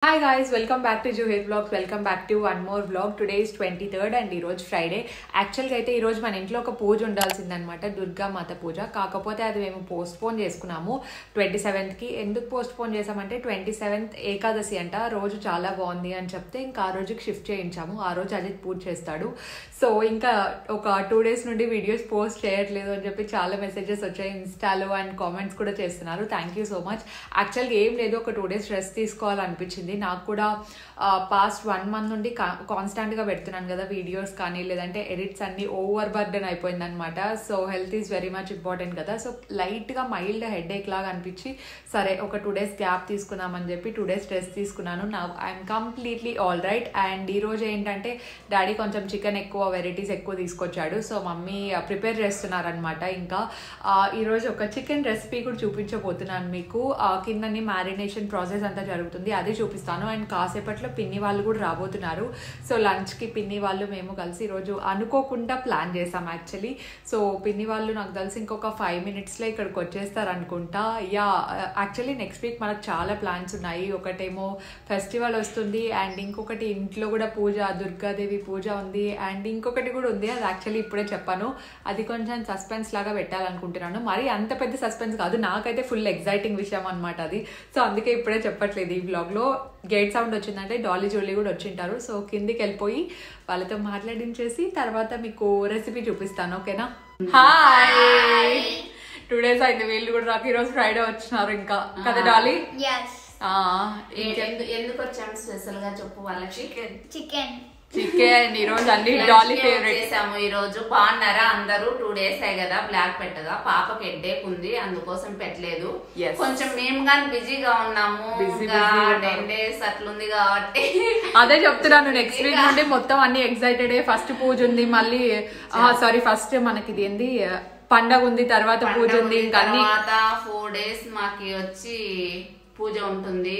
Hi guys, welcome back to Juhir Vlogs. Welcome back to one more vlog. Today is 23rd and ఈ రోజు Friday. యాక్చువల్గా అయితే ఈ రోజు మన ఇంట్లో ఒక పూజ ఉండాల్సిందనమాట, దుర్గా మాత పూజ. కాకపోతే అది మేము పోస్ట్పోన్ చేసుకున్నాము 27th. ఎందుకు పోస్ట్పోన్ చేసామంటే 27th ఏకాదశి అంట, రోజు చాలా బాగుంది అని చెప్తే ఇంకా ఆ రోజుకి షిఫ్ట్ చేయించాము. ఆ రోజు అజిత్ పూజ చేస్తాడు. సో ఇంకా ఒక 2 days నుండి వీడియోస్ పోస్ట్ చేయట్లేదు అని చెప్పి చాలా మెసేజెస్ వచ్చాయి ఇన్స్టాలో అండ్ కామెంట్స్ కూడా చేస్తున్నారు. Thank you so much. యాక్చువల్గా ఏం లేదు, ఒక 2 days రెస్ట్ తీసుకోవాలనిపించింది నాకు కూడా. పాస్ట్ 1 month నుండి కాన్స్టాంట్గా పెడుతున్నాను కదా వీడియోస్ కానీ, లేదంటే ఎడిట్స్ అన్ని ఓవర్ బర్డెన్ అయిపోయింది అనమాట. So health is very much important కదా. సో లైట్గా మైల్డ్ హెడేక్ లాగా అనిపించి సరే ఒక 2 days గ్యాప్ తీసుకుందామని చెప్పి 2 days రెస్ట్ తీసుకున్నాను. నా I'm completely all right. And ఈరోజు ఏంటంటే డాడీ కొంచెం చికెన్ ఎక్కువ వెరైటీస్ ఎక్కువ తీసుకొచ్చాడు. సో మమ్మీ ప్రిపేర్ చేస్తున్నారనమాట. ఇంకా ఈరోజు ఒక చికెన్ రెసిపీ కూడా చూపించబోతున్నాను మీకు. కిందని మ్యారినేషన్ ప్రాసెస్ అంతా జరుగుతుంది, అది చూపిస్తాను. అండ్ కాసేపట్లో పిన్ని వాళ్ళు కూడా రాబోతున్నారు. సో లంచ్కి పిన్ని వాళ్ళు మేము కలిసి ఈరోజు అనుకోకుండా ప్లాన్ చేసాం యాక్చువల్లీ. సో పిన్ని వాళ్ళు నాకు తెలిసి ఇంకొక 5 minutesలో ఇక్కడికి వచ్చేస్తారు అనుకుంటా. యా, యాక్చువల్లీ నెక్స్ట్ వీక్ మనకు చాలా ప్లాన్స్ ఉన్నాయి. ఒకటేమో ఫెస్టివల్ వస్తుంది అండ్ ఇంకొకటి ఇంట్లో కూడా పూజ, దుర్గాదేవి పూజ ఉంది అండ్ ఇంకొకటి కూడా ఉంది. అది యాక్చువల్లీ ఇప్పుడే చెప్పాను, అది కొంచెం సస్పెన్స్ లాగా పెట్టాలనుకుంటున్నాను. మరి అంత పెద్ద సస్పెన్స్ కాదు, నాకైతే ఫుల్ ఎగ్జైటింగ్ విషయం అనమాట అది. సో అందుకే ఇప్పుడే చెప్పట్లేదు. ఈ వ్లాగ్లో గేట్ సౌండ్ వచ్చిందంటే డాలీ జోలీ కూడా వచ్చింటారు. సో కిందికి వెళ్ళిపోయి వాళ్ళతో మాట్లాడించేసి తర్వాత మీకు రెసిపీ చూపిస్తాను, ఓకేనా? హాయ్, 2 days అయింది వీళ్ళు కూడా నాకు. ఈరోజు ఫ్రైడే వచ్చినారు ఇంకా కదా డాలీ? ఎందుకు వచ్చాము స్పెషల్ గా చెప్పు వాళ్ళకి. చికెన్ ఈ రోజు అన్ని డాలీ ఫేవరెట్ చేసాము. ఈ రోజు బాగున్నారా అందరూ? 2 days అయ్యి కదా బ్లాక్ పెట్టగా, పాపకి హెడ్ఏక్ ఉంది అందుకోసం పెట్టలేదు. కొంచెం మేము కానీ బిజీగా ఉన్నాము, 10 days అట్లుంది కాబట్టి అదే చెప్తున్నాను. నెక్స్ట్ వీక్ నుండి మొత్తం అన్ని ఎక్సైటెడ్. ఫస్ట్ పూజ ఉంది, మళ్ళీ సారీ ఫస్ట్ మనకి ఇది ఏంది పండగ ఉంది, తర్వాత పూజ ఉంది, ఇంకా 4 days మాకి వచ్చి పూజ ఉంటుంది.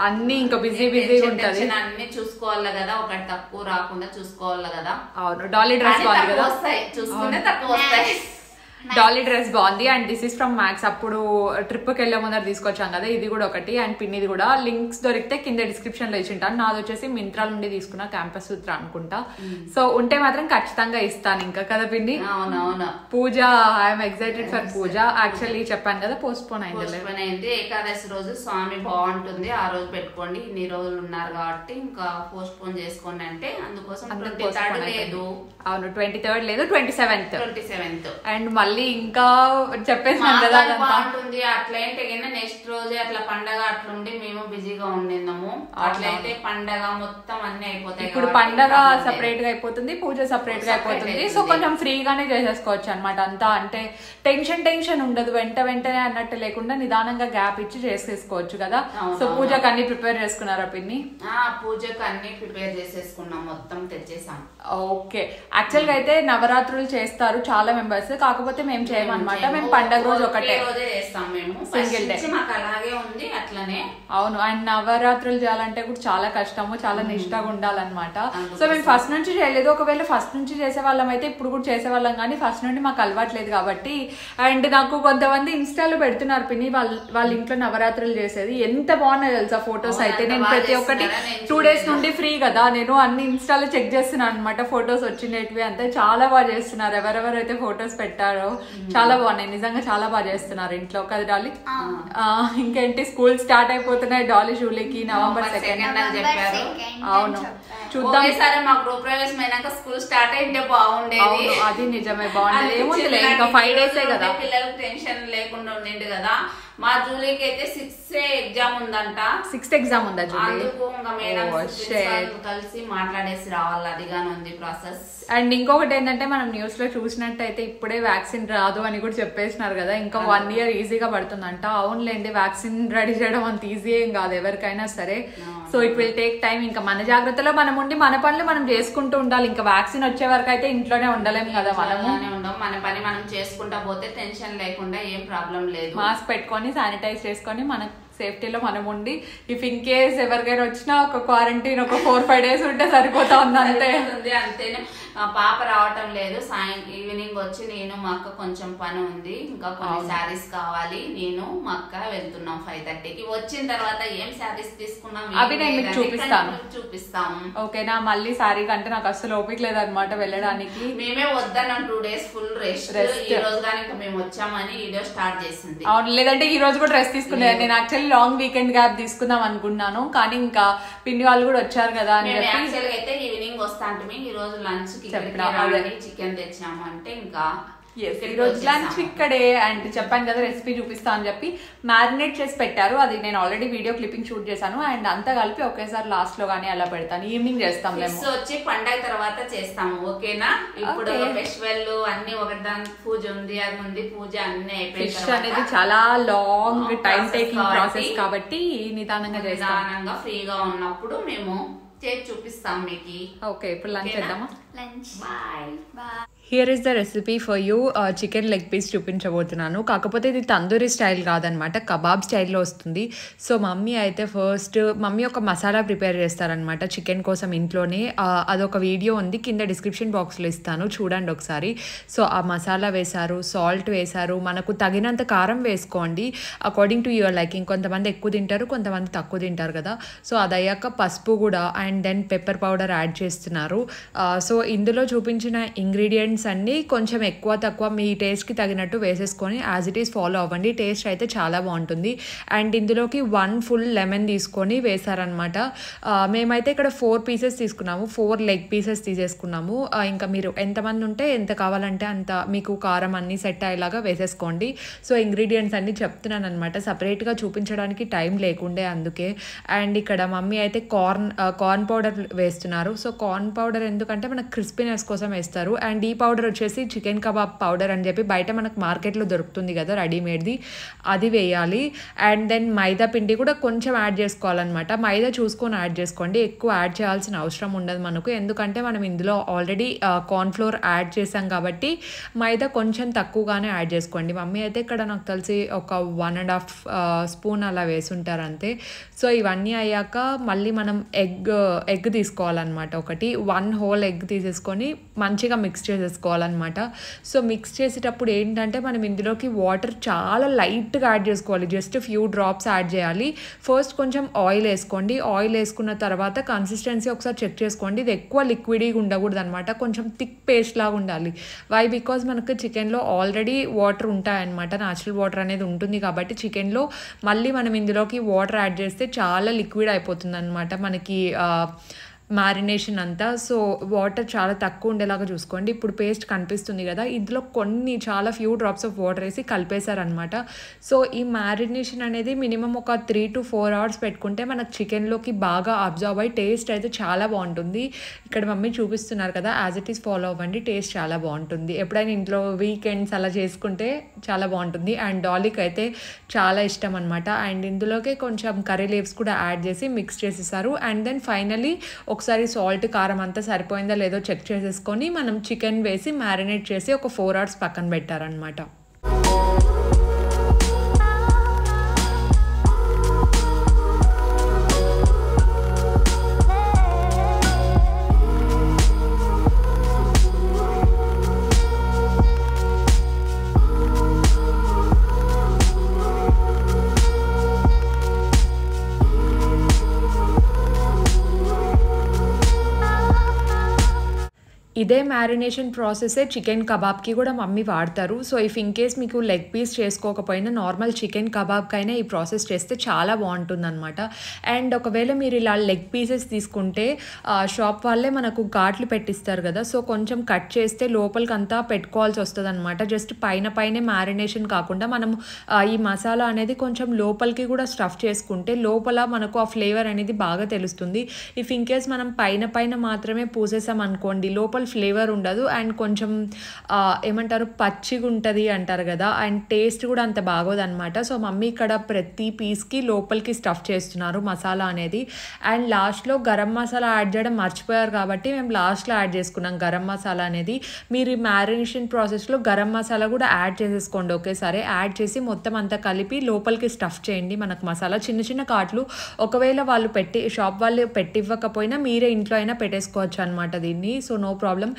అన్ని ఇంకా బిజీ ఉంటది. అన్ని చూసుకోవాలి కదా, ఒకటి తక్కువ రాకుండా చూసుకోవాలి కదా. అవును, డాలీ డ్రెస్ బాగుంది కదా, చూసుకుంటే తక్కువ వస్తాయి. డాలీ డ్రెస్ బాగుంది. And this is from max. అప్పుడు ట్రిప్కి వెళ్ళే ముందర తీసుకొచ్చాం కదా, ఇది కూడా ఒకటి. అండ్ పిన్నిది కూడా. లింక్స్ దొరికితే కింద డిస్క్రిప్షన్ లో ఇచ్చింటాను. నాది వచ్చేసి మింత్రా నుండి తీసుకున్న క్యాంపస్ సూత్ర అనుకుంటా. సో ఉంటే మాత్రం ఖచ్చితంగా ఇస్తాను ఇంకా కదా పిన్ని. అవునవును. Pooja, I'm excited for puja. Actually చెప్పాను కదా పోస్ట్పోన్ అయింది. ఏకాదశి రోజు స్వామి బాగుంటుంది, ఆ రోజు పెట్టుకోండి. ఇన్ని రోజులు ఉన్నారు కాబట్టి ఇంకా పోస్ట్పోన్ చేసుకోండి అంటే అందుకోసం. 23rd లేదు. అవును, 23rd లేదు, 27th. అండ్ మళ్ళీ ఇంకా చెప్పేసాను కదా బాగుంటుంది. అట్లయితే నెక్స్ట్ రోజే అట్లా పండగ అట్లుండి మేము బిజీగా ఉండినాము. అట్లయితే పండగ మొత్తం అన్ని అయిపోతాయి. ఇప్పుడు పండగ సపరేట్ గా అయిపోతుంది, పూజ సపరేట్ గా అయిపోతుంది. సో కొంచెం ఫ్రీగానే చేసేసుకోవచ్చు అనమాట అంతా. అంటే టెన్షన్ ఉండదు, వెంటనే అన్నట్టు లేకుండా నిదానంగా గ్యాప్ ఇచ్చి చేసేసుకోవచ్చు కదా. సో పూజకు అన్ని ప్రిపేర్ చేసుకున్నారా పిన్ని? పూజకు అన్ని ప్రిపేర్ చేసేసుకున్నాం, మొత్తం తెచ్చేసాం. ఓకే, యాక్చువల్ గా అయితే నవరాత్రులు చేస్తారు చాలా మెంబర్స్, కాకపోతే మేము చేయమన్నమాట. మేము పండగ రోజు ఒకటే సింగిల్ డే. మాకు అలాగే ఉంది అట్లనే. అవును, అండ్ నవరాత్రులు చేయాలంటే కూడా చాలా కష్టము, చాలా నిష్టగా ఉండాలన్నమాట. సో మేము ఫస్ట్ నుంచి చేయలేదు. ఒకవేళ ఫస్ట్ నుంచి చేసే వాళ్ళం అయితే ఇప్పుడు కూడా చేసేవాళ్ళం, కానీ ఫస్ట్ నుండి మాకు అలవాట్లేదు కాబట్టి. అండ్ నాకు కొంతమంది ఇన్స్టాలో పెడుతున్నారు పిన్ని వాళ్ళ ఇంట్లో నవరాత్రులు చేసేది, ఎంత బాగున్నాయి తెలుసా ఫొటోస్ అయితే. నేను ప్రతి ఒక్కటి 2 days నుండి ఫ్రీ కదా, నేను అన్ని ఇన్స్టాలో చెక్ చేస్తున్నాను అనమాట. ఫొటోస్ వచ్చినవి అంతా చాలా బాగా చేస్తున్నారు. ఎవరెవరైతే ఫొటోస్ పెట్టారో చాలా బాగున్నాయి, నిజంగా చాలా బాగా చేస్తున్నారు ఇంట్లో కదా డాలీ. ఇంకేంటి, స్కూల్ స్టార్ట్ అయిపోతున్నాయి డాలీ జూలీకి, November 2nd అని చెప్పారు. అవును, చూద్దాం. సరే మా గృహ ప్రవేశం అయినాక స్కూల్ స్టార్ట్ అయితే బాగుండేది. అది నిజమే, బాగుండేది. ఏముంది ఇంకా 5 days కదా, పిల్లలకు టెన్షన్ లేకుండా ఉండింది కదా. మా జూలీకి అయితే 6th ఎగ్జామ్ ఉందంట. 6th ఎగ్జామ్ ఉందా జూలీ? కలిసి మాట్లాడేసి రావాలి, అదిగానే ఉంది ప్రాసెస్. అండ్ ఇంకొకటి ఏంటంటే మనం న్యూస్ లో చూసినట్టయితే ఇప్పుడే వ్యాక్సిన్ రాదు అని కూడా చెప్పేసినారు కదా, ఇంకా 1 year ఈజీగా పడుతుందంట. అవునులేండి, వ్యాక్సిన్ రెడీ చేయడం అంత ఈజీ ఏం కాదు ఎవరికైనా సరే. So it will take time. ఇంకా మన జాగ్రత్తలో మనం ఉండి మన పనులు మనం చేసుకుంటూ ఉండాలి. ఇంకా వ్యాక్సిన్ వచ్చే వరకు అయితే ఇంట్లోనే ఉండలేము కదా మనము. మన పని మనం చేసుకుంటా పోతే టెన్షన్ లేకుండా ఏం ప్రాబ్లం లేదు. మాస్క్ పెట్టుకొని శానిటైజ్ చేసుకొని మన సేఫ్టీలో మనం ఉండి ఇఫ్ ఇన్ కేస్ ఎవరికైనా వచ్చినా ఒక క్వారంటైన్ ఒక 4-5 days ఉంటే సరిపోతా ఉంది అంతే. అంతేనే పాప రావటం లేదు, ఈవినింగ్ వచ్చి నేను మా అక్క కొంచెం పని ఉంది, ఇంకా కొన్ని శారీస్ కావాలి, నేను మా అక్క వెళ్తున్నాం 5:30కి. వచ్చిన తర్వాత ఏం శారీస్ తీసుకున్నాం అవి నేను మీకు చూపిస్తాము. ఓకేనా? మళ్ళీ శారీ కంటే నాకు అసలు ఓపిక లేదనమాట వెళ్ళడానికి. మేమే వద్దన్నాం 2 days ఫుల్ రెస్ట్. ఈ రోజు కానీ ఇంకా మేము వచ్చామని వీడియో స్టార్ట్ చేసింది. అవును, లేదంటే ఈ రోజు కూడా రెస్ట్ తీసుకునేది. నేను యాక్చువల్లీ లాంగ్ వీకెండ్ గ్యాప్ తీసుకుందాం అనుకున్నాను, కానీ ఇంకా పిండి వాళ్ళు కూడా వచ్చారు కదా అని చెప్పి యాక్చువల్ గా అయితే ఈవినింగ్ వస్తా అంటే ఈ రోజు లంచ్ చికెన్ తెచ్చాము అంటే ఇంకా ఈ రోజు లంచ్ ఇక్కడే. అండ్ చెప్పాను కదా రెసిపీ చూపిస్తా అని చెప్పి మ్యారినేట్ చేసి పెట్టారు. అది నేను ఆల్రెడీ వీడియో క్లిప్పింగ్ షూట్ చేశాను. అండ్ అంతా కలిపి ఒకేసారి లాస్ట్ లో గానీ అలా పెడతాను. ఈవినింగ్ చేస్తాం. వచ్చి పండగ తర్వాత చేస్తాము, ఓకేనా? ఇప్పుడు ఫెస్టివల్ అన్ని ఒకటి పూజ ఉంది, అది ఉంది పూజ అన్ని అయిపోయి. ఫిష్ అనేది చాలా లాంగ్ టైం టేకింగ్ ప్రాసెస్ కాబట్టి నిదానంగా ఫ్రీగా ఉన్నప్పుడు మేము చేసి చూపిస్తాం మీకు. ఓకే, ఇప్పుడు లంచ్ చేద్దామా? Lunch bye bye. Here is the recipe for you. Chicken leg piece చూపించబోతున్నాను. కాకపోతే ఇది తందూరి స్టైల్ కాదనమాట, కబాబ్ స్టైల్లో వస్తుంది. సో మమ్మీ అయితే ఫస్ట్ ఒక మసాలా ప్రిపేర్ చేస్తారనమాట చికెన్ కోసం ఇంట్లోనే. అదొక వీడియో ఉంది, కింద డిస్క్రిప్షన్ బాక్స్లో ఇస్తాను, చూడండి ఒకసారి. సో ఆ మసాలా వేశారు, సాల్ట్ వేశారు, మనకు తగినంత కారం వేసుకోండి అకార్డింగ్ టు యువర్ లైకింగ్. కొంతమంది ఎక్కువ తింటారు, కొంతమంది తక్కువ తింటారు కదా. సో అది అయ్యాక పసుపు కూడా and then pepper powder add చేస్తున్నారు. సో ఇందులో చూపించిన ఇంగ్రీడియంట్స్ అన్నీ కొంచెం ఎక్కువ తక్కువ మీ టేస్ట్కి తగినట్టు వేసేసుకొని యాజ్ ఇట్ ఈస్ ఫాలో అవ్వండి. టేస్ట్ అయితే చాలా బాగుంటుంది. అండ్ ఇందులోకి 1 full లెమన్ తీసుకొని వేసారనమాట. మేమైతే ఇక్కడ 4 pieces తీసుకున్నాము, 4 లెగ్ పీసెస్ తీసేసుకున్నాము. ఇంకా మీరు ఎంతమంది ఉంటే ఎంత కావాలంటే అంత మీకు కారం అన్నీ సెట్ అయ్యేలాగా వేసేసుకోండి. సో ఇంగ్రీడియంట్స్ అన్నీ చెప్తున్నాను అనమాట, సపరేట్గా చూపించడానికి టైం లేకుండే అందుకే. అండ్ ఇక్కడ మమ్మీ అయితే కార్న్ పౌడర్ వేస్తున్నారు. సో కార్న్ పౌడర్ ఎందుకంటే మనకు క్రిస్పీనెస్ కోసం వేస్తారు. అండ్ ఈ పౌడర్ వచ్చేసి చికెన్ కబాబ్ పౌడర్ అని చెప్పి బయట మనకు మార్కెట్లో దొరుకుతుంది కదా రెడీమేడ్ది, అది వేయాలి. అండ్ దెన్ మైదా పిండి కూడా కొంచెం యాడ్ చేసుకోవాలన్నమాట. మైదా చూసుకొని యాడ్ చేసుకోండి, ఎక్కువ యాడ్ చేయాల్సిన అవసరం ఉండదు మనకు, ఎందుకంటే మనం ఇందులో ఆల్రెడీ కార్న్ఫ్లోర్ యాడ్ చేసాం కాబట్టి మైదా కొంచెం తక్కువగానే యాడ్ చేసుకోండి. మమ్మీ అయితే ఇక్కడ నాకు తెలిసి ఒక 1.5 spoon అలా వేసుంటారు అంతే. సో ఇవన్నీ అయ్యాక మళ్ళీ మనం ఎగ్ తీసుకోవాలన్నమాట. 1 whole egg తీసేసుకొని మంచిగా మిక్స్ చేసేసుకోవాలన్నమాట. సో మిక్స్ చేసేటప్పుడు ఏంటంటే మనం ఇందులోకి వాటర్ చాలా లైట్గా యాడ్ చేసుకోవాలి, జస్ట్ ఫ్యూ డ్రాప్స్ యాడ్ చేయాలి. ఫస్ట్ కొంచెం ఆయిల్ వేసుకోండి. ఆయిల్ వేసుకున్న తర్వాత కన్సిస్టెన్సీ ఒకసారి చెక్ చేసుకోండి. ఇది ఎక్కువ లిక్విడ్గా ఉండకూడదు అనమాట, కొంచెం థిక్ పేస్ట్ లాగా ఉండాలి. వై? బికాజ్ మనకు చికెన్లో ఆల్రెడీ వాటర్ ఉంటాయన్నమాట, న్యాచురల్ వాటర్ అనేది ఉంటుంది కాబట్టి చికెన్లో మళ్ళీ మనం ఇందులోకి వాటర్ యాడ్ చేస్తే చాలా లిక్విడ్ అయిపోతుంది అనమాట మనకి మ్యారినేషన్ అంతా. సో వాటర్ చాలా తక్కువ ఉండేలాగా చూసుకోండి. ఇప్పుడు పేస్ట్ కనిపిస్తుంది కదా, ఇందులో చాలా ఫ్యూ డ్రాప్స్ ఆఫ్ వాటర్ వేసి కలిపేశారనమాట. సో ఈ మ్యారినేషన్ అనేది మినిమం ఒక 3 to 4 hours పెట్టుకుంటే మనకు చికెన్లోకి బాగా అబ్జర్వ్ అయ్యి టేస్ట్ అయితే చాలా బాగుంటుంది. ఇక్కడ మమ్మీ చూపిస్తున్నారు కదా, యాజ్ ఇట్ ఈస్ ఫాలో అవ్వండి, టేస్ట్ చాలా బాగుంటుంది. ఎప్పుడైనా ఇంట్లో వీకెండ్స్ అలా చేసుకుంటే చాలా బాగుంటుంది. అండ్ డాలీకి అయితే చాలా ఇష్టం అనమాట. అండ్ ఇందులోకి కొంచెం కర్రీ లీవ్స్ కూడా యాడ్ చేసి మిక్స్ చేసేసారు. అండ్ దెన్ ఫైనలీ ఒకసారి సాల్ట్ కారం అంతా సరిపోయిందా లేదో చెక్ చేసేసుకొని మనం చికెన్ వేసి మ్యారినేట్ చేసి ఒక 4 hours పక్కన పెట్టారనమాట. ఇదే మ్యారినేషన్ ప్రాసెసే చికెన్ కబాబ్కి కూడా మమ్మీ వాడతారు. సో ఇఫ్ ఇన్ కేస్ మీకు లెగ్ పీస్ చేసుకోకపోయినా నార్మల్ చికెన్ కబాబ్కైనా ఈ ప్రాసెస్ చేస్తే చాలా బాగుంటుంది అనమాట. అండ్ ఒకవేళ మీరు ఇలా లెగ్ పీసెస్ తీసుకుంటే షాప్ వాళ్ళే మనకు ఘాట్లు పెట్టిస్తారు కదా, సో కొంచెం కట్ చేస్తే లోపలికి అంతా పెట్టుకోవాల్సి వస్తుంది అనమాట. జస్ట్ పైనే మ్యారినేషన్ కాకుండా మనం ఈ మసాలా అనేది కొంచెం లోపలికి కూడా స్టఫ్ చేసుకుంటే లోపల మనకు ఆ ఫ్లేవర్ అనేది బాగా తెలుస్తుంది. ఇఫ్ ఇన్ కేస్ మనం పైన మాత్రమే పూసేసాం అనుకోండి, లోపల ఫ్లేవర్ ఉండదు అండ్ కొంచెం ఏమంటారు పచ్చిగా ఉంటుంది అంటారు కదా, అండ్ టేస్ట్ కూడా అంత బాగోదన్నమాట. సో మమ్మీ ఇక్కడ ప్రతి పీస్కి లోపలికి స్టఫ్ చేస్తున్నారు మసాలా అనేది. అండ్ లాస్ట్లో గరం మసాలా యాడ్ చేయడం మర్చిపోయారు కాబట్టి మేము లాస్ట్లో యాడ్ చేసుకున్నాం గరం మసాలా అనేది. మీరు ఈ మ్యారినేషన్ ప్రాసెస్లో గరం మసాలా కూడా యాడ్ చేసేసుకోండి ఒకేసారి. యాడ్ చేసి మొత్తం అంతా కలిపి లోపలికి స్టఫ్ చేయండి. మనకు మసాలా చిన్న చిన్న కాట్లు ఒకవేళ వాళ్ళు షాప్ వాళ్ళు పెట్టివ్వకపోయినా మీరే ఇంట్లో అయినా పెట్టేసుకోవచ్చు అనమాట దీన్ని. So no problem.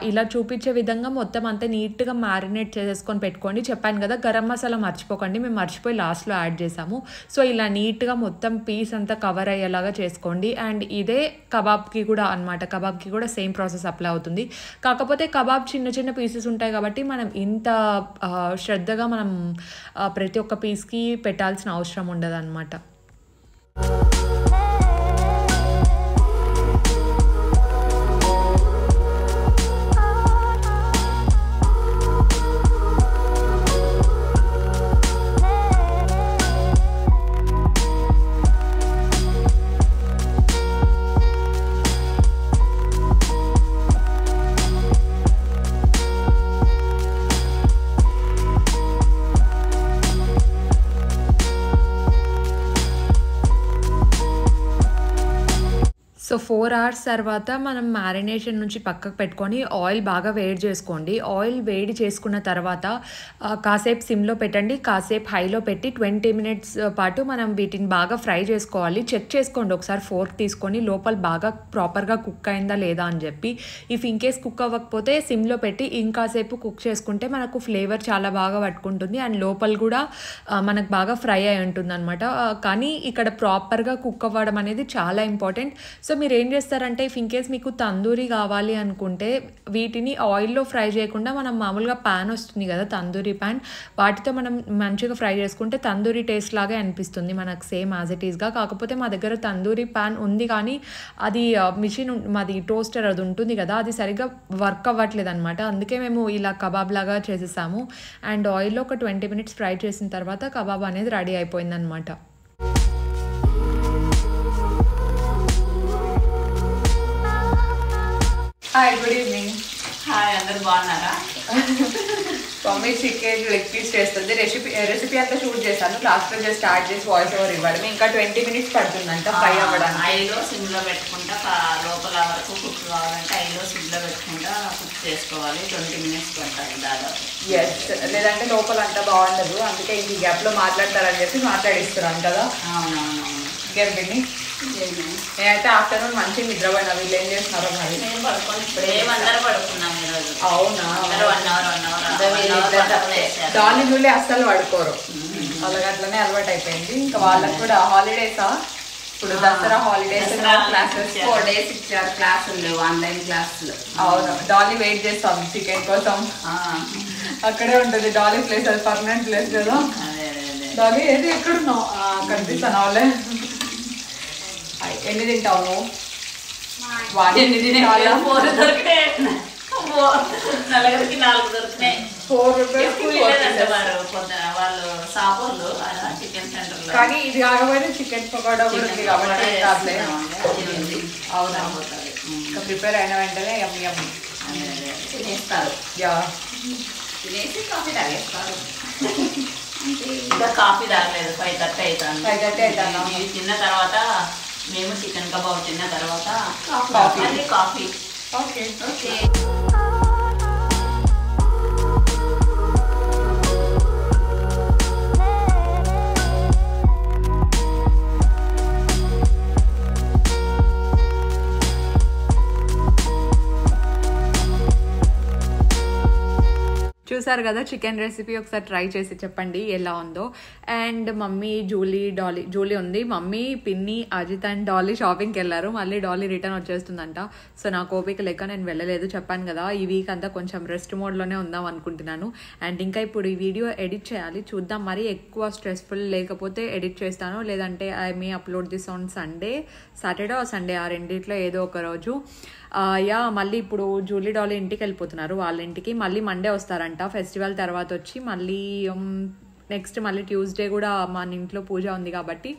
ఇలా చూపించే విధంగా మొత్తం అంతా నీట్గా మ్యారినేట్ చేసేసుకొని పెట్టుకోండి. చెప్పాను కదా గరం మసాలా మర్చిపోకండి, మేము మర్చిపోయి లాస్ట్లో యాడ్ చేసాము. సో ఇలా నీట్గా మొత్తం పీస్ అంతా కవర్ అయ్యేలాగా చేసుకోండి. అండ్ ఇదే కబాబ్కి కూడా అనమాట, కబాబ్కి కూడా సేమ్ ప్రాసెస్ అప్లై అవుతుంది. కాకపోతే కబాబ్ చిన్న చిన్న పీసెస్ ఉంటాయి కాబట్టి మనం ఇంత శ్రద్ధగా మనం ప్రతి ఒక్క పీస్కి పెట్టాల్సిన అవసరం ఉండదు అనమాట. సో 4 hours తర్వాత మనం మ్యారినేషన్ నుంచి పక్కకు పెట్టుకొని ఆయిల్ బాగా వేడి చేసుకోండి. ఆయిల్ వేడి చేసుకున్న తర్వాత కాసేపు సిమ్లో పెట్టండి, కాసేపు హైలో పెట్టి 20 minutes పాటు మనం వీటిని బాగా ఫ్రై చేసుకోవాలి. చెక్ చేసుకోండి ఒకసారి ఫోర్క్ తీసుకొని లోపల బాగా ప్రాపర్గా కుక్ అయిందా లేదా అని చెప్పి. ఇఫ్ ఇన్కేస్ కుక్ అవ్వకపోతే సిమ్లో పెట్టి ఇంకాసేపు కుక్ చేసుకుంటే మనకు ఫ్లేవర్ చాలా బాగా పట్టుకుంటుంది అండ్ లోపల కూడా మనకు బాగా ఫ్రై అయి ఉంటుంది అనమాట. కానీ ఇక్కడ ప్రాపర్గా కుక్ అవ్వడం అనేది చాలా ఇంపార్టెంట్. సో మీరు ఏం చేస్తారంటే ఇఫ్ ఇన్కేస్ మీకు తందూరి కావాలి అనుకుంటే వీటిని ఆయిల్లో ఫ్రై చేయకుండా మనం మామూలుగా ప్యాన్ వస్తుంది కదా తందూరి ప్యాన్, వాటితో మనం మంచిగా ఫ్రై చేసుకుంటే తందూరి టేస్ట్ లాగే అనిపిస్తుంది మనకు సేమ్ యాజ్ ఇట్ ఈస్గా. కాకపోతే మా దగ్గర తందూరి ప్యాన్ ఉంది కానీ అది మిషన్ మాది టోస్టర్ అది ఉంటుంది కదా, అది సరిగ్గా వర్క్ అవ్వట్లేదు అనమాట. అందుకే మేము ఇలా కబాబ్ లాగా చేసేసాము. అండ్ ఆయిల్లో ఒక 20 minutes ఫ్రై చేసిన తర్వాత కబాబ్ అనేది రెడీ అయిపోయింది అనమాట. Hi, good evening. హాయ్, అందరు బాగున్నారా? మమ్మీ చికెన్ లెగ్ పీస్ చేస్తుంది. రెసిపీ అంతా షూట్ చేశాను, లాస్ట్లో జస్ట్ స్టార్ట్ చేసి వాయిస్ ఓవర్ ఇవ్వడం. ఇంకా 20 minutes పడుతుందంట ఫ్రై అవ్వడానికి. ఐలో సిమ్లో పెట్టుకుంటా లోపల వరకు కుక్ కావాలంటే ఐలో సిమ్లో పెట్టుకుంటా కుక్ చేసుకోవాలి. 20 minutes పడతాయి దాదాపు. ఎస్, లేదంటే లోపల అంతా బాగుండదు, అందుకే ఈ గ్యాప్లో మాట్లాడతారని చెప్పి మాట్లాడిస్తున్నాను కదా. అవునవునవును. ఇంకేం పిన్ని? నేనైతే ఆఫ్టర్నూన్ మంచిగా నిద్రపోయినా. వీళ్ళు ఏం చేస్తున్నారో మరి. నేను పడుకొని ఇప్పుడేమందరూ పడుకున్నాం ఈరోజు. అవునా? అందరూ 1 hour దాని నుండి అస్సలు పడుకోరు, వాళ్ళకి అట్లనే అలవాటు అయిపోయింది. ఇంకా వాళ్ళకి కూడా హాలిడేసా ఇప్పుడు, దసరా హాలిడేస్ క్లాసెస్ 4 days ఇచ్చారు. క్లాసులు ఆన్లైన్ క్లాసులు. అవును, డాలీ వెయిట్ చేస్తాం చికెన్ కోసం. అక్కడే ఉంటుంది డాలీ ప్లేస్, అది పర్మనెంట్ ప్లేస్ కదా. డాలీ ఏది ఎక్కడున్నావు? కనిపిస్తాను వాళ్ళే. ఎన్ని తింటావు నువ్వు? 4 దొరికినాయి, నలుగురికి 4 దొరికినాయి. 4 rupees వాళ్ళు షాపులు చికెన్ సెంటర్ లో. కానీ ఇది కాకపోతే చికెన్ పకోడా కూడా ఉంది కాబట్టి అవునా, ఇంకా ప్రిపేర్ అయిన వెంటనే యమ్మీ యమ్మీ తినేస్తారు. తినేసి కాఫీ తాగేస్తారు. ఇంకా కాఫీ తాగలేదు. 5:30 అవుతుంది. ఇది తిన్న తర్వాత మేము చికెన్ కబాబ్ తిన్న తర్వాత కాఫీ. Okay okay. చూసారు కదా చికెన్ రెసిపీ, ఒకసారి ట్రై చేసి చెప్పండి ఎలా ఉందో. అండ్ మమ్మీ జూలీ ఉంది, మమ్మీ పిన్ని అజిత్ అండ్ డాలీ షాపింగ్కి వెళ్ళారు. మళ్ళీ డాలీ రిటర్న్ వచ్చేస్తుందంట. సో నాకు ఓపిక లేక నేను వెళ్ళలేదు. చెప్పాను కదా ఈ వీక్ అంతా కొంచెం రెస్ట్ మోడ్లోనే ఉందాం అనుకుంటున్నాను. అండ్ ఇంకా ఇప్పుడు ఈ వీడియో ఎడిట్ చేయాలి, చూద్దాం. మరి ఎక్కువ స్ట్రెస్ఫుల్ లేకపోతే ఎడిట్ చేస్తాను, లేదంటే I may upload this on Saturday or Sunday, ఆ రెండిట్లో ఏదో ఒక రోజు. మళ్ళీ ఇప్పుడు జూలీ డాలీ ఇంటికి వెళ్ళిపోతున్నారు, వాళ్ళ ఇంటికి. మళ్ళీ మండే వస్తారంట ఫెస్టివల్ తర్వాత వచ్చి. మళ్ళీ నెక్స్ట్ మళ్ళీ ట్యూస్డే కూడా మన ఇంట్లో పూజ ఉంది కాబట్టి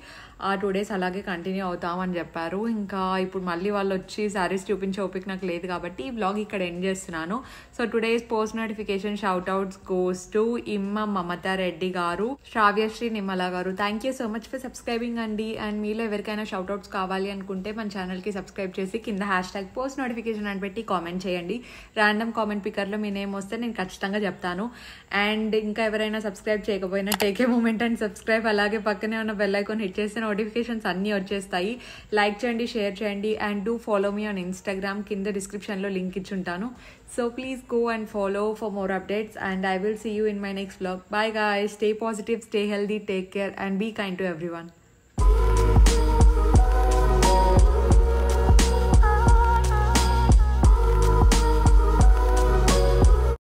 ఆ 2 days అలాగే కంటిన్యూ అవుతామని చెప్పారు. ఇంకా ఇప్పుడు మళ్ళీ వాళ్ళు వచ్చి శారీస్ చూపించే ఓపిక నాకు లేదు కాబట్టి ఈ బ్లాగ్ ఇక్కడ ఎండ్ చేస్తున్నాను. So today's post notification shout outs goes to ఇమ్మ Mamata Reddy garu, Sravyasri Nimmala garu. Thank you so much for subscribing అండి. అండ్ మీలో ఎవరికైనా షౌట్ అవుట్స్ కావాలి అనుకుంటే మన ఛానల్కి సబ్స్క్రైబ్ చేసి కింద #పోస్ట్ నోటిఫికేషన్ అని పెట్టి కామెంట్ చేయండి. ర్యాండమ్ కామెంట్ పికర్లో మీ నేమ్ వస్తే నేను ఖచ్చితంగా చెప్తాను. అండ్ ఇంకా ఎవరైనా సబ్స్క్రైబ్ చేయకపోయినా take a moment and subscribe. అలాగే పక్కనే ఉన్న బెల్ ఐకాన్ హిట్ చేస్తే నోటిఫికేషన్స్ అన్నీ వచ్చేస్తాయి. లైక్ చేయండి, షేర్ చేయండి and do follow me on Instagram. కింద డిస్క్రిప్షన్లో లింక్ ఇచ్చుంటాను. So please go and follow for more updates and I will see you in my next vlog. Bye guys. Stay positive, stay healthy, take care and be kind to everyone.